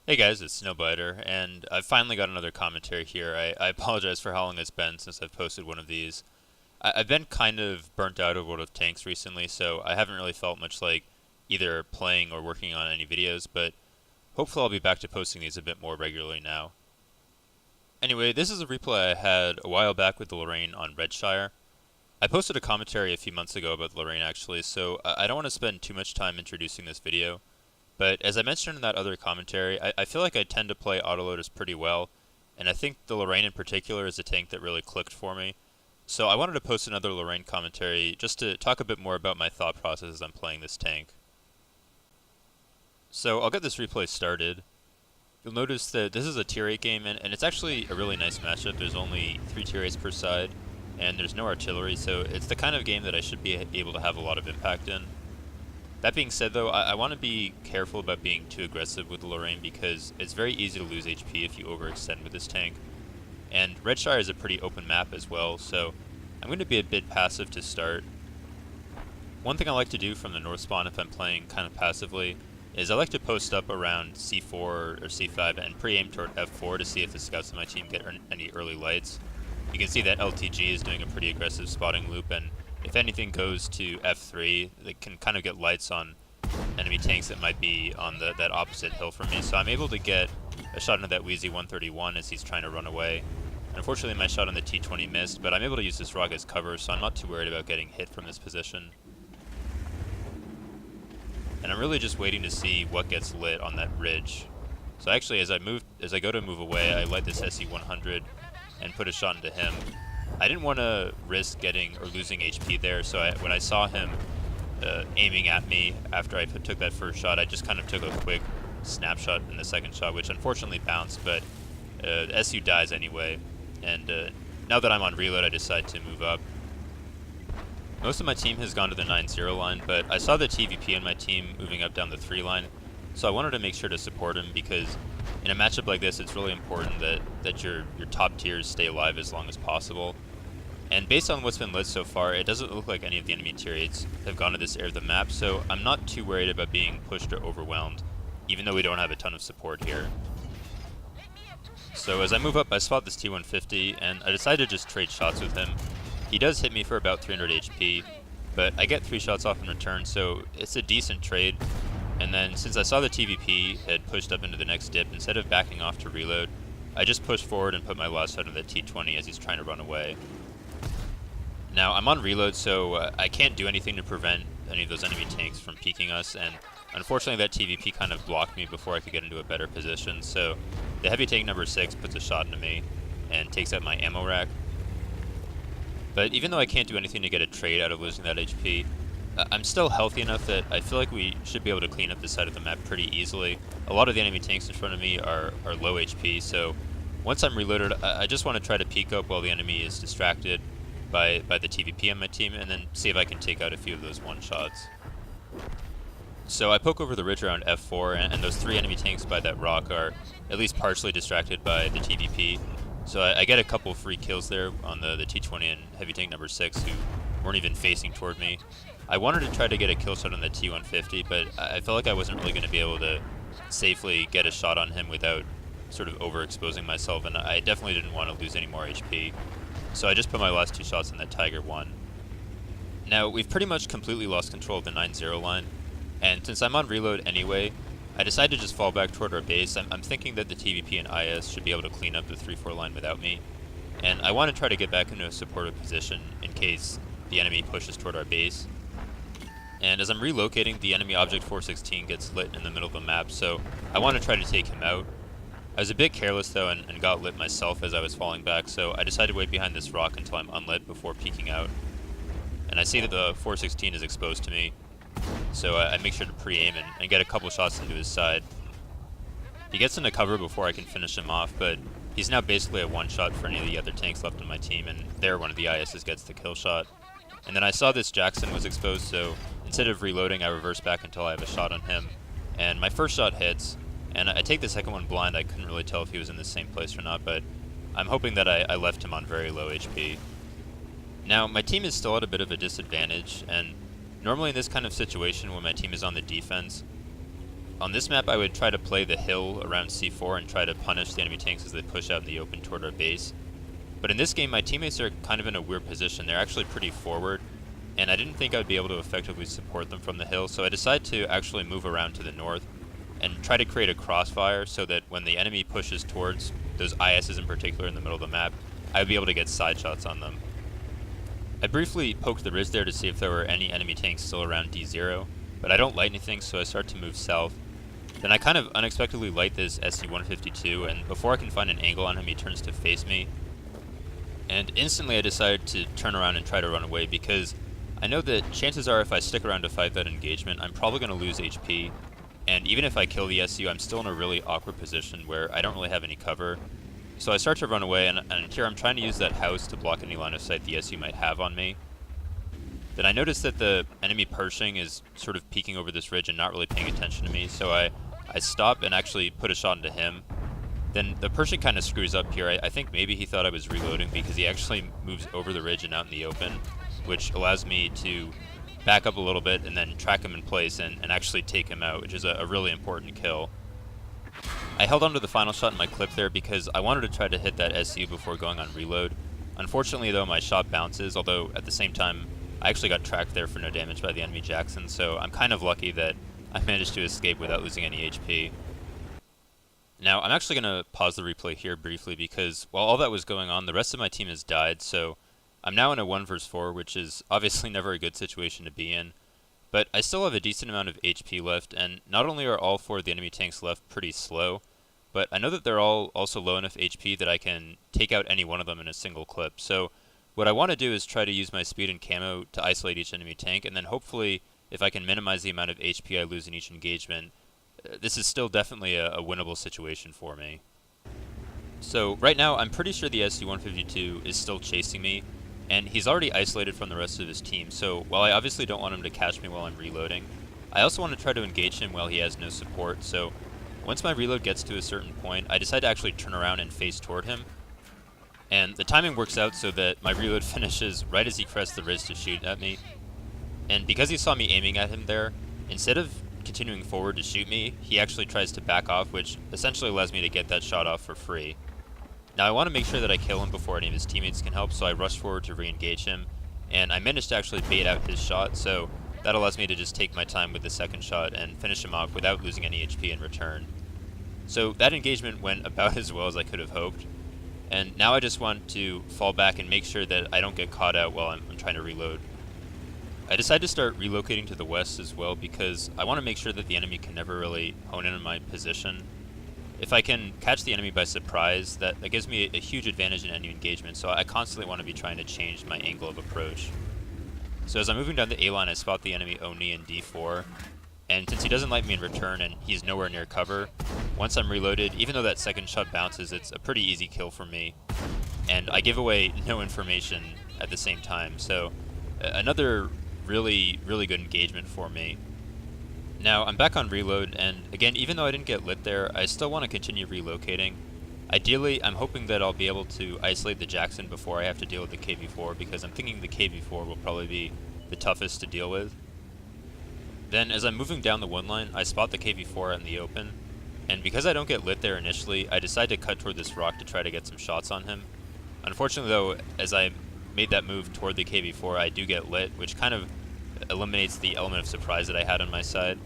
Hey guys, it's Snowbiter, and I've finally got another commentary here. I apologize for how long it's been since I've posted one of these. I've been kind of burnt out of World of Tanks recently, so I haven't really felt much like either playing or working on any videos, but hopefully I'll be back to posting these a bit more regularly now. Anyway, this is a replay I had a while back with the Lorraine on Redshire. I posted a commentary a few months ago about the Lorraine actually, so I don't want to spend too much time introducing this video. But as I mentioned in that other commentary, I feel like I tend to play autoloaders pretty well, and I think the Lorraine in particular is a tank that really clicked for me. So I wanted to post another Lorraine commentary just to talk a bit more about my thought process as I'm playing this tank. So I'll get this replay started. You'll notice that this is a tier 8 game, and it's actually a really nice matchup. There's only 3 tier 8s per side, and there's no artillery, so it's the kind of game that I should be able to have a lot of impact in. That being said though, I want to be careful about being too aggressive with the Lorraine because it's very easy to lose HP if you overextend with this tank. And Redshire is a pretty open map as well, so I'm going to be a bit passive to start. One thing I like to do from the north spawn if I'm playing kind of passively is I like to post up around C4 or C5 and pre-aim toward F4 to see if the scouts on my team get any early lights. You can see that LTG is doing a pretty aggressive spotting loop, and if anything goes to F3, they can kind of get lights on enemy tanks that might be on that opposite hill from me. So I'm able to get a shot into that Wheezy 131 as he's trying to run away. And unfortunately my shot on the T20 missed, but I'm able to use this rock as cover, so I'm not too worried about getting hit from this position. And I'm really just waiting to see what gets lit on that ridge. So actually as I go to move away, I light this SE100 and put a shot into him. I didn't want to risk getting or losing HP there, so when I saw him aiming at me after I took that first shot, I just kind of took a quick snapshot in the second shot, which unfortunately bounced, but SU dies anyway. And now that I'm on reload, I decide to move up. Most of my team has gone to the 9-0 line, but I saw the TVP on my team moving up down the 3 line, so I wanted to make sure to support him because in a matchup like this, it's really important that your top tiers stay alive as long as possible. And based on what's been lit so far, it doesn't look like any of the enemy tier 8s have gone to this area of the map, so I'm not too worried about being pushed or overwhelmed, even though we don't have a ton of support here. So as I move up, I spot this T150, and I decide to just trade shots with him. He does hit me for about 300 HP, but I get 3 shots off in return, so it's a decent trade. And then since I saw the TVP had pushed up into the next dip, instead of backing off to reload, I just pushed forward and put my last shot on the T20 as he's trying to run away. Now I'm on reload, so I can't do anything to prevent any of those enemy tanks from peeking us, and unfortunately that TVP kind of blocked me before I could get into a better position, so the heavy tank number 6 puts a shot into me and takes out my ammo rack. But even though I can't do anything to get a trade out of losing that HP, I'm still healthy enough that I feel like we should be able to clean up this side of the map pretty easily. A lot of the enemy tanks in front of me are low HP, so once I'm reloaded, I just want to try to peek up while the enemy is distracted by the TVP on my team, and then see if I can take out a few of those one-shots. So I poke over the ridge around F4, and those 3 enemy tanks by that rock are at least partially distracted by the TVP. So I get a couple free kills there on the T20 and heavy tank number 6 who weren't even facing toward me. I wanted to try to get a kill shot on the T150, but I felt like I wasn't really going to be able to safely get a shot on him without sort of overexposing myself, and I definitely didn't want to lose any more HP. So I just put my last 2 shots in that Tiger 1. Now, we've pretty much completely lost control of the 9-0 line, and since I'm on reload anyway, I decided to just fall back toward our base. I'm thinking that the TVP and IS should be able to clean up the 3-4 line without me, and I want to try to get back into a supportive position in case the enemy pushes toward our base. And as I'm relocating, the enemy object 416 gets lit in the middle of the map, so I want to try to take him out. I was a bit careless though and got lit myself as I was falling back, so I decided to wait behind this rock until I'm unlit before peeking out. And I see that the 416 is exposed to me, so I make sure to pre-aim and get a couple shots into his side. He gets into cover before I can finish him off, but he's now basically a one-shot for any of the other tanks left on my team, and there one of the ISs gets the kill shot. And then I saw this Jackson was exposed, so instead of reloading, I reverse back until I have a shot on him. And my first shot hits, and I take the second one blind. I couldn't really tell if he was in the same place or not, but I'm hoping that I left him on very low HP. Now, my team is still at a bit of a disadvantage, and normally in this kind of situation when my team is on the defense, on this map I would try to play the hill around C4 and try to punish the enemy tanks as they push out in the open toward our base. But in this game my teammates are kind of in a weird position. They're actually pretty forward, and I didn't think I would be able to effectively support them from the hill, so I decided to actually move around to the north and try to create a crossfire so that when the enemy pushes towards those ISs in particular in the middle of the map, I would be able to get side shots on them. I briefly poked the ridge there to see if there were any enemy tanks still around D0, but I don't light anything, so I start to move south. Then I kind of unexpectedly light this SC-152, and before I can find an angle on him, he turns to face me. And instantly I decided to turn around and try to run away, because I know that chances are if I stick around to fight that engagement, I'm probably going to lose HP. And even if I kill the SU, I'm still in a really awkward position where I don't really have any cover. So I start to run away, and here I'm trying to use that house to block any line of sight the SU might have on me. Then I notice that the enemy Pershing is sort of peeking over this ridge and not really paying attention to me, so I stop and actually put a shot into him. Then the Pershing kind of screws up here. I think maybe he thought I was reloading because he actually moves over the ridge and out in the open, which allows me to back up a little bit and then track him in place and actually take him out, which is a really important kill. I held on to the final shot in my clip there because I wanted to try to hit that SU before going on reload. Unfortunately though, my shot bounces, although at the same time I actually got tracked there for no damage by the enemy Jackson, so I'm kind of lucky that I managed to escape without losing any HP. Now I'm actually going to pause the replay here briefly because while all that was going on, the rest of my team has died, so I'm now in a 1 vs 4, which is obviously never a good situation to be in, but I still have a decent amount of HP left, and not only are all 4 of the enemy tanks left pretty slow, but I know that they're all also low enough HP that I can take out any one of them in a single clip. So what I want to do is try to use my speed and camo to isolate each enemy tank, and then hopefully if I can minimize the amount of HP I lose in each engagement, this is still definitely a winnable situation for me. So right now I'm pretty sure the SC-152 is still chasing me, and he's already isolated from the rest of his team, so while I obviously don't want him to catch me while I'm reloading, I also want to try to engage him while he has no support. So once my reload gets to a certain point, I decide to actually turn around and face toward him, and the timing works out so that my reload finishes right as he crests the ridge to shoot at me. And because he saw me aiming at him there, instead of continuing forward to shoot me, he actually tries to back off, which essentially allows me to get that shot off for free. Now I want to make sure that I kill him before any of his teammates can help, so I rush forward to re-engage him, and I managed to actually bait out his shot, so that allows me to just take my time with the second shot and finish him off without losing any HP in return. So that engagement went about as well as I could have hoped, and now I just want to fall back and make sure that I don't get caught out while I'm trying to reload. I decided to start relocating to the west as well because I want to make sure that the enemy can never really hone in on my position. If I can catch the enemy by surprise, that gives me a huge advantage in any engagement, so I constantly want to be trying to change my angle of approach. So as I'm moving down the A line, I spot the enemy Oni in D4, and since he doesn't light me in return and he's nowhere near cover, once I'm reloaded, even though that second shot bounces, it's a pretty easy kill for me, and I give away no information at the same time, so another really good engagement for me. Now, I'm back on reload, and again, even though I didn't get lit there, I still want to continue relocating. Ideally, I'm hoping that I'll be able to isolate the Jackson before I have to deal with the KV-4, because I'm thinking the KV-4 will probably be the toughest to deal with. Then, as I'm moving down the 1 line, I spot the KV-4 out in the open, and because I don't get lit there initially, I decide to cut toward this rock to try to get some shots on him. Unfortunately though, as I made that move toward the KV-4, I do get lit, which kind of eliminates the element of surprise that I had on my side.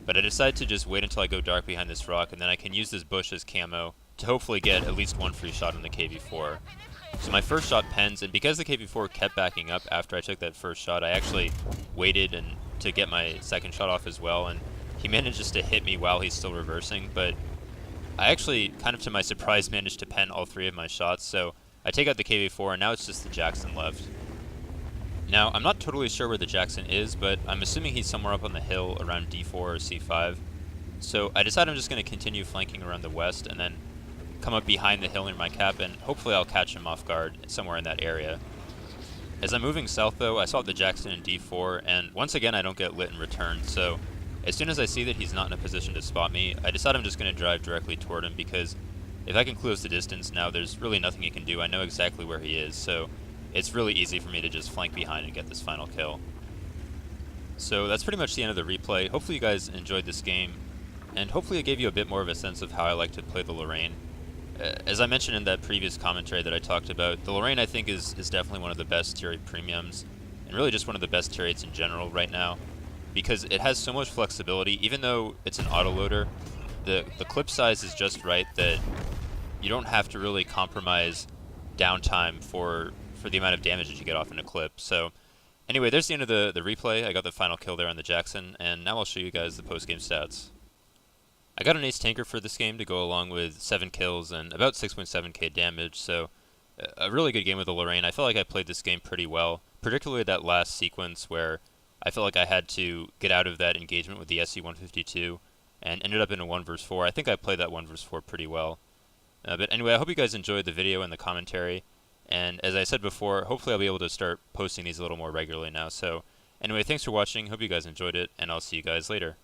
But I decide to just wait until I go dark behind this rock, and then I can use this bush as camo to hopefully get at least one free shot on the KV-4. So my first shot pens, and because the KV-4 kept backing up after I took that first shot, I actually waited to get my second shot off as well, and he manages to hit me while he's still reversing, but I actually, kind of to my surprise, managed to pen all 3 of my shots, so I take out the KV-4, and now it's just the Jackson left. Now, I'm not totally sure where the Jackson is, but I'm assuming he's somewhere up on the hill around D4 or C5. So I decide I'm just going to continue flanking around the west and then come up behind the hill near my cap, and hopefully I'll catch him off guard somewhere in that area. As I'm moving south though, I saw the Jackson in D4, and once again I don't get lit in return, so as soon as I see that he's not in a position to spot me, I decide I'm just going to drive directly toward him, because if I can close the distance now, there's really nothing he can do. I know exactly where he is, so it's really easy for me to just flank behind and get this final kill. So that's pretty much the end of the replay. Hopefully you guys enjoyed this game. and hopefully it gave you a bit more of a sense of how I like to play the Lorraine. As I mentioned in that previous commentary that I talked about, the Lorraine I think is definitely one of the best tier 8 premiums, and really just one of the best tier 8s in general right now, because it has so much flexibility. Even though it's an autoloader, the clip size is just right that you don't have to really compromise downtime for the amount of damage that you get off in a clip. So anyway, there's the end of the replay. I got the final kill there on the Jackson, and now I'll show you guys the post-game stats. I got an ace tanker for this game to go along with 7 kills and about 6.7k damage, so a really good game with the Lorraine. I felt like I played this game pretty well, particularly that last sequence where I felt like I had to get out of that engagement with the SC-152 and ended up in a 1 vs 4. I think I played that 1 vs 4 pretty well. But anyway, I hope you guys enjoyed the video and the commentary, and as I said before, hopefully I'll be able to start posting these a little more regularly now. So anyway, thanks for watching, hope you guys enjoyed it, and I'll see you guys later.